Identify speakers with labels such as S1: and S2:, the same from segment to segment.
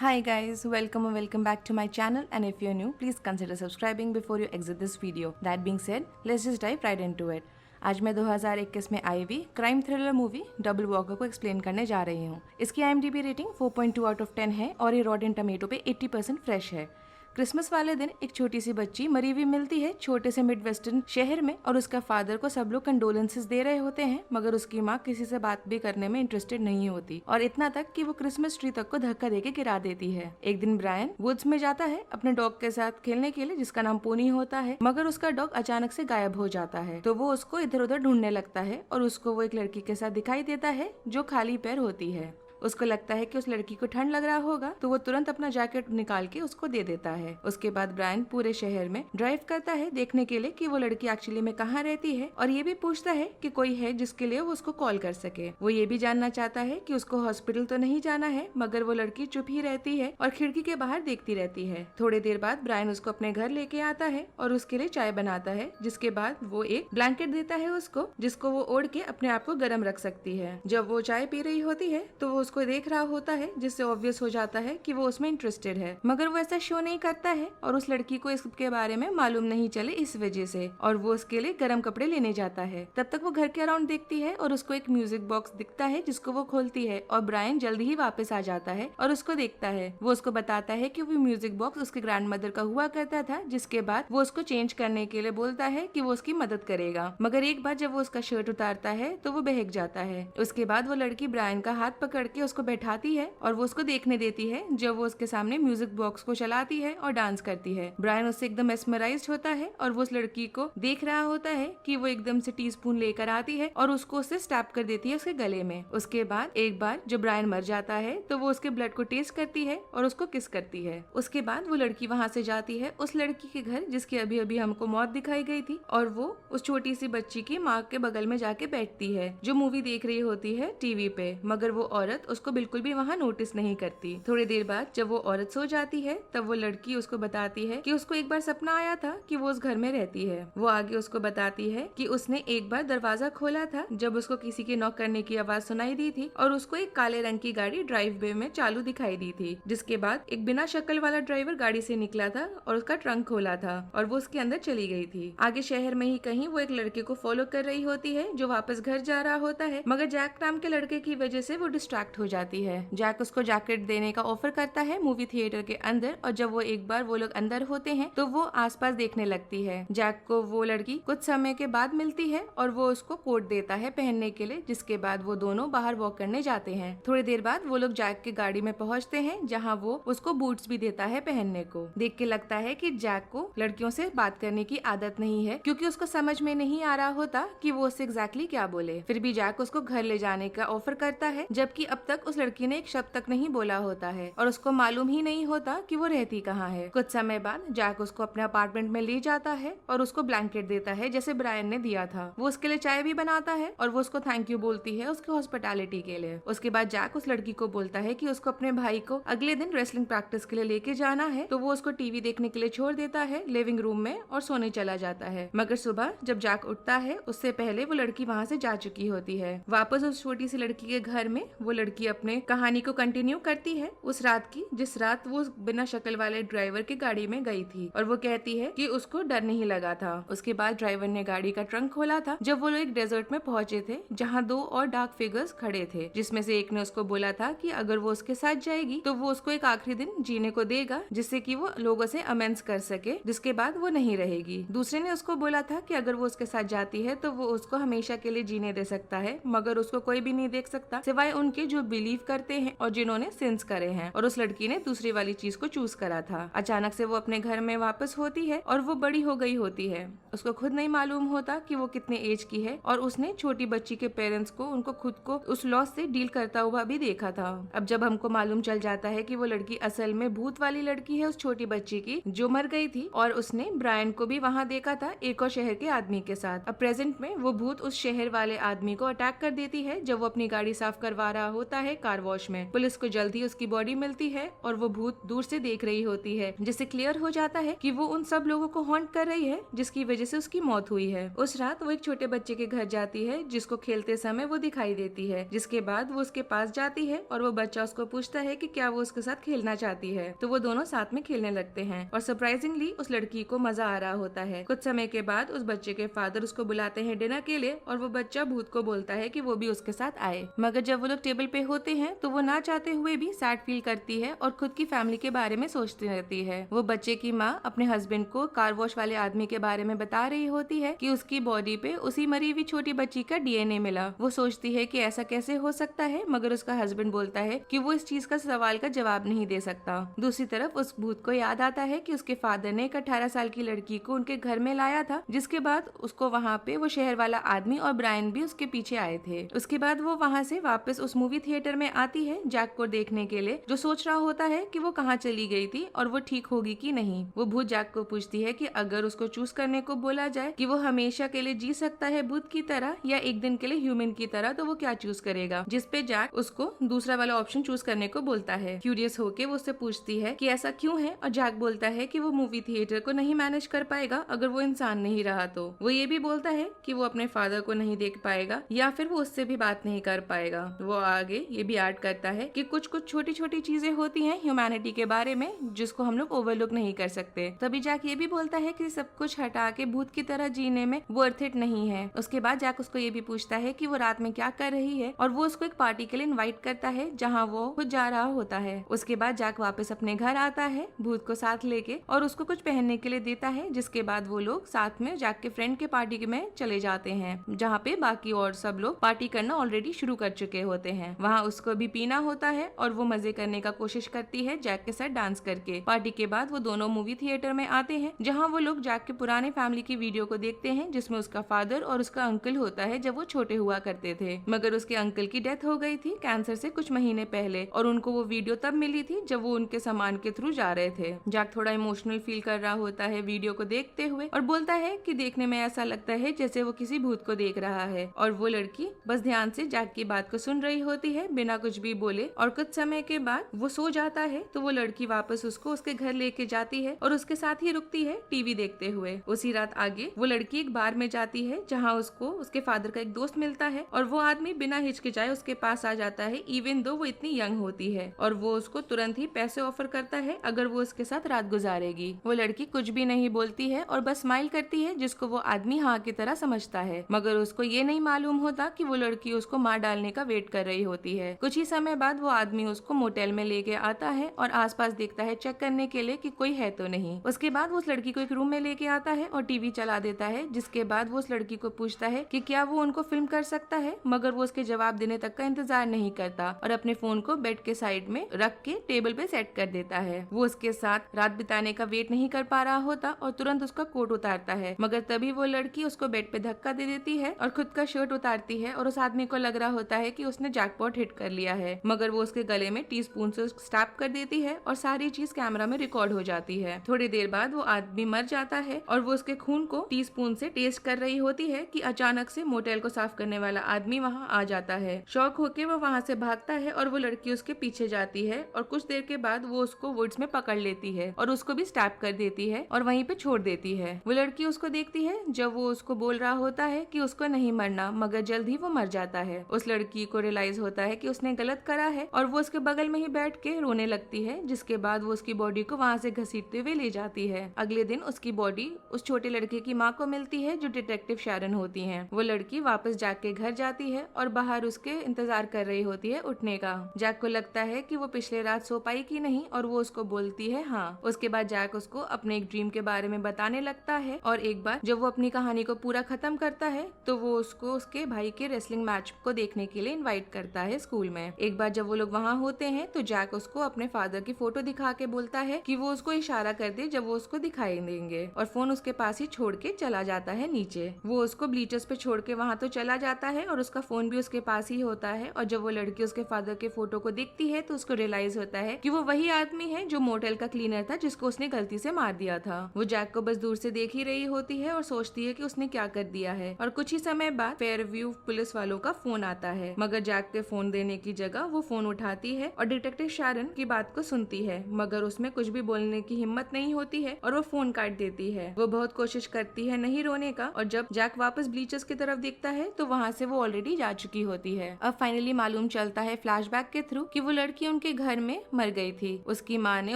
S1: Hi guys, welcome and welcome back to my channel, and if you're new, please consider subscribing before you exit this video. That being said, let's just dive right into it. आज मैं 2021 में आई हुई crime thriller movie double walker को explain करने जा रही हूँ। इसकी IMDb रेटिंग 4.2 आउट ऑफ 10 है और ये रॉटेन टमेटो पे 80% फ्रेश है। क्रिसमस वाले दिन एक छोटी सी बच्ची मरी हुई मिलती है छोटे से मिड वेस्टर्न शहर में, और उसका फादर को सब लोग कंडोलेंसेस दे रहे होते हैं, मगर उसकी माँ किसी से बात भी करने में इंटरेस्टेड नहीं होती, और इतना तक कि वो क्रिसमस ट्री तक को धक्का देके गिरा देती है। एक दिन ब्रायन वुड्स में जाता है अपने डॉग के साथ खेलने के लिए, जिसका नाम पोनी होता है, मगर उसका डॉग अचानक से गायब हो जाता है। तो वो उसको इधर उधर ढूंढने लगता है और उसको वो एक लड़की के साथ दिखाई देता है जो खाली पैर होती है। उसको लगता है कि उस लड़की को ठंड लग रहा होगा, तो वो तुरंत अपना जैकेट निकाल के उसको दे देता है। उसके बाद ब्रायन पूरे शहर में ड्राइव करता है देखने के लिए कि वो लड़की एक्चुअली में कहाँ रहती है, और ये भी पूछता है कि कोई है जिसके लिए वो उसको कॉल कर सके। वो ये भी जानना चाहता है कि उसको हॉस्पिटल तो नहीं जाना है, मगर वो लड़की चुप ही रहती है और खिड़की के बाहर देखती रहती है। थोड़ी देर बाद ब्रायन उसको अपने घर लेके आता है और उसके लिए चाय बनाता है, जिसके बाद वो एक ब्लैंकेट देता है उसको, जिसको वो ओढ़ के अपने आप को गर्म रख सकती है। जब वो चाय पी रही होती है तो वो उसको देख रहा होता है, जिससे ऑब्वियस हो जाता है कि वो उसमें इंटरेस्टेड है, मगर वो ऐसा शो नहीं करता है और उस लड़की को इसके बारे में मालूम नहीं चले इस वजह से, और वो उसके लिए गर्म कपड़े लेने जाता है। तब तक वो घर के अराउंड देखती है और उसको एक म्यूजिक बॉक्स दिखता है, जिसको वो खोलती है, और ब्रायन जल्दी ही वापस आ जाता है और उसको देखता है। वो उसको बताता है कि वो म्यूजिक बॉक्स उसके ग्रैंडमदर का हुआ करता था, जिसके बाद वो उसको चेंज करने के लिए बोलता है कि वो उसकी मदद करेगा, मगर एक बार जब वो उसका शर्ट उतारता है तो वो बहक जाता है। उसके बाद वो लड़की ब्रायन का हाथ पकड़ के उसको बैठाती है और वो उसको देखने देती है जब वो उसके सामने म्यूजिक बॉक्स को चलाती है और डांस करती है। ब्रायन उससे एकदम मेस्मराइज्ड होता है और वो उस लड़की को देख रहा होता है कि वो एकदम से टीस्पून लेकर आती है और उसको उससे स्टैप कर देती है उसके गले में। उसके बाद एक बार जब ब्रायन मर जाता है तो वो उसके ब्लड को टेस्ट करती है और उसको किस करती है। उसके बाद वो लड़की वहाँ से जाती है उस लड़की के घर जिसकी अभी अभी हमको मौत दिखाई गई थी, और वो उस छोटी सी बच्ची की माँ के बगल में जाके बैठती है जो मूवी देख रही होती है टीवी पे, मगर वो औरत उसको बिल्कुल भी वहाँ नोटिस नहीं करती। थोड़ी देर बाद जब वो औरत सो जाती है तब वो लड़की उसको बताती है कि उसको एक बार सपना आया था कि वो उस घर में रहती है। वो आगे उसको बताती है कि उसने एक बार दरवाजा खोला था जब उसको किसी के नॉक करने की आवाज सुनाई दी थी, और उसको एक काले रंग की गाड़ी ड्राइव वे में चालू दिखाई दी थी, जिसके बाद एक बिना शक्ल वाला ड्राइवर गाड़ी से निकला था और उसका ट्रंक खोला था और वो उसके अंदर चली गई थी। आगे शहर में ही कहीं वो एक लड़के को फॉलो कर रही होती है जो वापस घर जा रहा होता है, मगर जैक नाम के लड़के की वजह से वो डिस्ट्रैक्ट हो जाती है। जैक उसको जैकेट देने का ऑफर करता है मूवी थिएटर के अंदर, और जब वो एक बार वो लोग अंदर होते हैं तो वो आसपास देखने लगती है। जैक को वो लड़की कुछ समय के बाद मिलती है और वो उसको कोट देता है पहनने के लिए, जिसके बाद वो दोनों बाहर वॉक करने जाते हैं। थोड़ी देर बाद वो लोग जैक की गाड़ी में पहुंचते हैं, जहां वो उसको बूट्स भी देता है पहनने को। देख के लगता है कि जैक को लड़कियों से बात करने की आदत नहीं है, क्योंकि उसको समझ में नहीं आ रहा होता कि वो उससे एग्जैक्टली क्या बोले। फिर भी जैक उसको घर ले जाने का ऑफर करता है, जबकि अब तक उस लड़की ने एक शब्द तक नहीं बोला होता है और उसको मालूम ही नहीं होता कि वो रहती कहाँ है। कुछ समय बाद जैक उसको अपने अपार्टमेंट में ले जाता है और उसको ब्लैंकेट देता है जैसे ब्रायन ने दिया था। वो उसके लिए चाय भी बनाता है और वो उसको थैंक यू बोलती है उसके हॉस्पिटैलिटी के लिए। उसके बाद जैक उस लड़की को बोलता है कि उसको अपने भाई को अगले दिन रेसलिंग प्रैक्टिस के लिए लेके जाना है, तो वो उसको टीवी देखने के लिए छोड़ देता है लिविंग रूम में और सोने चला जाता है। मगर सुबह जब जैक उठता है उससे पहले वो लड़की वहाँ से जा चुकी होती है। वापस उस छोटी सी लड़की के घर में वो लड़की अपने कहानी को कंटिन्यू करती है उस रात की जिस रात वो बिना शक्ल वाले ड्राइवर की गाड़ी में गई थी, और वो कहती है कि उसको डर नहीं लगा था। उसके बाद ड्राइवर ने गाड़ी का ट्रंक खोला था जब वो लोग एक डेजर्ट में पहुंचे थे, जहां दो और डार्क फिगर्स खड़े थे, जिसमें से एक ने उसको बोला था कि अगर वो उसके साथ जाएगी तो वो उसको एक आखिरी दिन जीने को देगा, जिससे कि वो लोगों से अमेंस कर सके, जिसके बाद वो नहीं रहेगी। दूसरे ने उसको बोला था कि अगर वो उसके साथ जाती है तो वो उसको हमेशा के लिए जीने दे सकता है, मगर उसको कोई भी नहीं देख सकता सिवाय उनके जो बिलीव करते हैं और जिन्होंने सिंस करे हैं। और उस लड़की ने दूसरी वाली चीज को चूज करा था। अचानक से वो अपने घर में वापस होती है और वो बड़ी हो गई होती है। उसको खुद नहीं मालूम होता कि वो कितने एज की है, और उसने छोटी बच्ची के पेरेंट्स को उनको खुद को उस लॉस से डील करता हुआ भी देखा था। अब जब हमको मालूम चल जाता है कि वो लड़की असल में भूत वाली लड़की है उस छोटी बच्ची की जो मर गई थी, और उसने ब्रायन को भी वहाँ देखा था एक और शहर के आदमी के साथ। अब प्रेजेंट में वो भूत उस शहर वाले आदमी को अटैक कर देती है जब वो अपनी गाड़ी साफ करवा रहा होता होता है कार वॉश में। पुलिस को जल्दी उसकी बॉडी मिलती है और वो भूत दूर से देख रही होती है, जिससे क्लियर हो जाता है कि वो उन सब लोगों को हॉन्ट कर रही है जिसकी वजह से उसकी मौत हुई है। उस रात वो एक छोटे बच्चे के घर जाती है जिसको खेलते समय वो दिखाई देती है, जिसके बाद वो उसके पास जाती है और वो बच्चा उसको पूछता है कि क्या वो उसके साथ खेलना चाहती है। तो वो दोनों साथ में खेलने लगते हैं और सरप्राइजिंगली उस लड़की को मजा आ रहा होता है। कुछ समय के बाद उस बच्चे के फादर उसको बुलाते हैं डिनर के लिए और वो बच्चा भूत को बोलता है कि वो भी उसके साथ आए। मगर जब वो लोग टेबल पे होते हैं तो वो ना चाहते हुए भी सैड फील करती है और खुद की फैमिली के बारे में सोचती रहती है। वो बच्चे की माँ अपने हस्बैंड को कार वॉश वाले आदमी के बारे में बता रही होती है कि उसकी बॉडी पे उसी मरी हुई छोटी बच्ची का डीएनए मिला। वो सोचती है कि ऐसा कैसे हो सकता है, मगर उसका हस्बैंड बोलता है कि वो इस चीज का सवाल का जवाब नहीं दे सकता। दूसरी तरफ उस भूत को याद आता है कि उसके फादर ने एक 18 साल की लड़की को उनके घर में लाया था, जिसके बाद उसको वहाँ पे वो शहर वाला आदमी और ब्रायन भी उसके पीछे आए थे। उसके बाद वो वहाँ से वापस उस मूवी थिएटर में आती है जैक को देखने के लिए, जो सोच रहा होता है कि वो कहाँ चली गई थी और वो ठीक होगी कि नहीं। वो भूत जैक को पूछती है कि अगर उसको चूज करने को बोला जाए कि वो हमेशा के लिए जी सकता है भूत की तरह या एक दिन के लिए ह्यूमन की तरह, तो वो क्या चूज करेगा। जिसपे जैक उसको दूसरा वाला ऑप्शन चूज करने को बोलता है। क्यूरियस होके वो उससे पूछती है कि ऐसा क्यों है, और जैक बोलता है कि वो मूवी थिएटर को नहीं मैनेज कर पाएगा अगर वो इंसान नहीं रहा तो। वो ये भी बोलता है कि वो अपने फादर को नहीं देख पाएगा या फिर वो उससे भी बात नहीं कर पाएगा। वो आगे ये भी ऐड करता है कि कुछ कुछ छोटी छोटी चीजें होती हैं ह्यूमैनिटी के बारे में जिसको हम लोग ओवरलुक नहीं कर सकते। तभी जैक ये भी बोलता है कि सब कुछ हटा के भूत की तरह जीने में वर्थ इट नहीं है। उसके बाद जैक उसको ये भी पूछता है कि वो रात में क्या कर रही है और वो उसको एक पार्टी के लिए इनवाइट करता है जहाँ वो खुद जा रहा होता है। उसके बाद जैक वापस अपने घर आता है भूत को साथ लेके और उसको कुछ पहनने के लिए देता है, जिसके बाद वो लोग साथ में जैक के फ्रेंड के पार्टी में चले जाते हैं जहाँ पे बाकी और सब लोग पार्टी करना ऑलरेडी शुरू कर चुके होते हैं। वहाँ उसको भी पीना होता है और वो मजे करने का कोशिश करती है जैक के साथ डांस करके। पार्टी के बाद वो दोनों मूवी थिएटर में आते हैं जहाँ वो लोग जैक के पुराने फैमिली की वीडियो को देखते हैं जिसमें उसका फादर और उसका अंकल होता है जब वो छोटे हुआ करते थे, मगर उसके अंकल की डेथ हो गई थी कैंसर से कुछ महीने पहले और उनको वो वीडियो तब मिली थी जब वो उनके सामान के थ्रू जा रहे थे। जैक थोड़ा इमोशनल फील कर रहा होता है वीडियो को देखते हुए और बोलता है कि देखने में ऐसा लगता है जैसे वो किसी भूत को देख रहा है, और वो लड़की बस ध्यान से जैक की बात को सुन रही होती है बिना कुछ भी बोले। और कुछ समय के बाद वो सो जाता है तो वो लड़की वापस उसको उसके घर लेके जाती है और उसके साथ ही रुकती है टीवी देखते हुए। उसी रात आगे वो लड़की एक बार में जाती है जहाँ उसको उसके फादर का एक दोस्त मिलता है और वो आदमी बिना हिचकिचाए उसके पास आ जाता है इवन दो वो इतनी यंग होती है, और वो उसको तुरंत ही पैसे ऑफर करता है अगर वो उसके साथ रात गुजारेगी। वो लड़की कुछ भी नहीं बोलती है और बस स्माइल करती है, जिसको वो आदमी हाँ की तरह समझता है, मगर उसको ये नहीं मालूम होता कि वो लड़की उसको मार डालने का वेट कर रही होती है। कुछ ही समय बाद वो आदमी उसको मोटेल में लेके आता है और आसपास देखता है चेक करने के लिए कि कोई है तो नहीं। उसके बाद वो उस लड़की को एक रूम में लेके आता है और टीवी चला देता है, जिसके बाद वो उस लड़की को पूछता है कि क्या वो उनको फिल्म कर सकता है, मगर वो उसके जवाब देने तक का इंतजार नहीं करता और अपने फोन को बेड के साइड में रख के टेबल पे सेट कर देता है। वो उसके साथ रात बिताने का वेट नहीं कर पा रहा होता और तुरंत उसका कोट उतारता है, मगर तभी वो लड़की उसको बेड पे धक्का दे देती है और खुद का शर्ट उतारती है और उस आदमी को लग रहा होता है कि उसने जैकपॉट हिट कर लिया है, मगर वो उसके गले में टीस्पून से स्टैप कर देती है और सारी चीज कैमरा में रिकॉर्ड हो जाती है। थोड़ी देर बाद वो आदमी मर जाता है और वो उसके खून को टीस्पून से टेस्ट कर रही होती है कि अचानक से मोटेल को साफ करने वाला आदमी वहाँ आ जाता है। शॉक होके वो वहाँ से भागता है और वो लड़की उसके पीछे जाती है और कुछ देर के बाद वो उसको वुड्स में पकड़ लेती है और उसको भी स्टैप कर देती है और वहीं पे छोड़ देती है। वो लड़की उसको देखती है जब वो उसको बोल रहा होता है कि उसको नहीं मरना, मगर जल्द ही वो मर जाता है। उस लड़की को रियलाइज होता है कि उसने गलत करा है और वो उसके बगल में ही बैठ के रोने लगती है, जिसके बाद वो उसकी बॉडी को वहाँ से घसीटते हुए ले जाती है। अगले दिन उसकी बॉडी उस छोटे लड़के की माँ को मिलती है जो डिटेक्टिव शैरन होती है। वो लड़की वापस जैक के घर जाती है और बाहर उसके इंतजार कर रही होती है उठने का। जैक को लगता है कि वो पिछले रात सो पाई कि नहीं और वो उसको बोलती है हाँ। उसके बाद जैक उसको अपने एक ड्रीम के बारे में बताने लगता है और एक बार जब वो अपनी कहानी को पूरा खत्म करता है तो वो उसको उसके भाई के रेसलिंग मैच को देखने के लिए इनवाइट करता है स्कूल में। एक बार जब वो लोग वहाँ होते हैं तो जैक उसको अपने फादर की फोटो दिखा के बोलता है कि वो उसको इशारा कर दे जब वो उसको दिखाई देंगे, और फोन उसके पास ही छोड़ के चला जाता है नीचे। वो उसको ब्लीचर्स पे छोड़ के वहाँ तो चला जाता है और उसका फोन भी उसके पास ही होता है, और जब वो लड़की उसके फादर के फोटो को देखती है तो उसको रियलाइज होता है कि वो वही आदमी है जो मोटेल का क्लीनर था जिसको उसने गलती से मार दिया था। वो जैक को बस दूर से देख ही रही होती है और सोचती है कि उसने क्या कर दिया है, और कुछ ही समय बाद फेयरव्यू पुलिस वालों का फोन आता है, मगर जैक के फोन फोन देने की जगह वो फोन उठाती है और डिटेक्टिव शारन की बात को सुनती है, मगर उसमें कुछ भी बोलने की हिम्मत नहीं होती है और वो फोन काट देती है। वो बहुत कोशिश करती है नहीं रोने का, और जब जैक वापस ब्लीचर्स की तरफ देखता है तो वहाँ से वो ऑलरेडी जा चुकी होती है। अब फाइनली मालूम चलता है फ्लैशबैक के थ्रू कि वो लड़की उनके घर में मर गई थी। उसकी माँ ने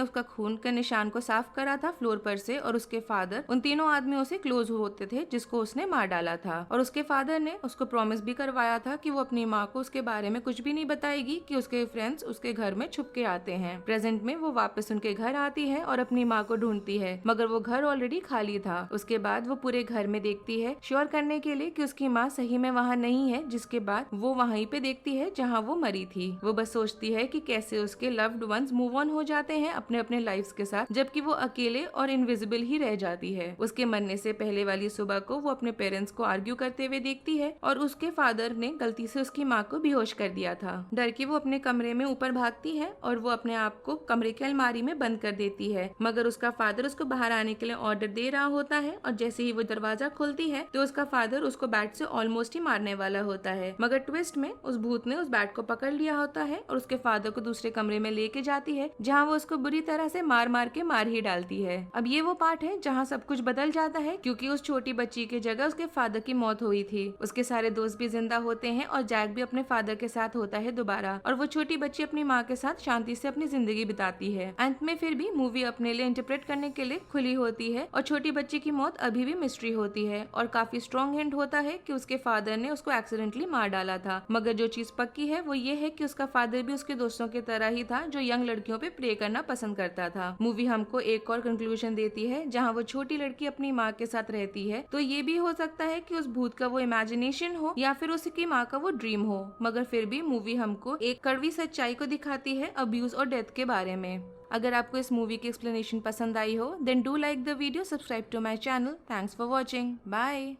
S1: उसका खून का निशान को साफ करा था फ्लोर पर से, और उसके फादर उन तीनों आदमियों से क्लोज होते थे जिसको उसने मार डाला था। और उसके फादर ने उसको प्रॉमिस भी करवाया था कि वो अपनी माँ को उसके बारे में कुछ भी नहीं बताएगी कि उसके फ्रेंड्स उसके घर में छुप के आते हैं। प्रेजेंट में वो वापस उनके घर आती है और अपनी माँ को ढूंढती है, मगर वो घर ऑलरेडी खाली था। उसके बाद वो पूरे घर में देखती है श्योर करने के लिए कि उसकी माँ सही में वहाँ नहीं है, जिसके बाद वो वहीं पे देखती है जहाँ वो मरी थी। वो बस सोचती है कि कैसे उसके लव्ड वंस मूव ऑन हो जाते हैं अपने अपने लाइफ्स के साथ, जबकि वो अकेले और इनविजिबल ही रह जाती है। उसके मरने से पहले वाली सुबह को वो अपने पेरेंट्स को आर्ग्यू करते हुए देखती है और उसके फादर ने गलती से उसकी माँ को बेहोश कर दिया था। डर के वो अपने कमरे में ऊपर भागती है और वो अपने आप को कमरे की अलमारी में बंद कर देती है, मगर उसका फादर उसको बाहर आने के लिए ऑर्डर दे रहा होता है। और जैसे ही वो दरवाजा खोलती है तो उसका फादर उसको बैट से ऑलमोस्ट ही मारने वाला होता है, मगर ट्विस्ट में उस भूत ने उस बैट को पकड़ लिया होता है और उसके फादर को दूसरे कमरे में लेके जाती है, जहाँ वो उसको बुरी तरह से मार मार के मार ही डालती है। अब ये वो पार्ट है जहाँ सब कुछ बदल जाता है, क्योंकि उस छोटी बच्ची की जगह उसके फादर की मौत हुई थी। उसके सारे दोस्त भी जिंदा होते हैं और जैक भी अपने फादर के साथ होता है दोबारा, और वो छोटी बच्ची अपनी माँ के साथ शांति से अपनी जिंदगी बिताती है। अंत में फिर भी मूवी अपने लिए इंटरप्रेट करने के लिए खुली होती है और छोटी बच्ची की मौत अभी भी मिस्ट्री होती है, और काफी स्ट्रॉन्ग हिंट होता है कि उसके फादर ने उसको एक्सीडेंटली मार डाला था। मगर जो चीज पक्की है वो ये है कि उसका फादर भी उसके दोस्तों की तरह ही था जो यंग लड़कियों पे प्रे करना पसंद करता था। मूवी हमको एक और कंक्लूजन देती है जहाँ वो छोटी लड़की अपनी माँ के साथ रहती है, तो ये भी हो सकता है कि उस भूत का वो इमेजिनेशन हो या फिर उसकी माँ का वो ड्रीम हो, मगर फिर भी मूवी हमको एक कड़वी सच्चाई को दिखाती है अब्यूज और डेथ के बारे में। अगर आपको इस मूवी की एक्सप्लेनेशन पसंद आई हो, then do like the video, subscribe to my channel. Thanks for watching, bye.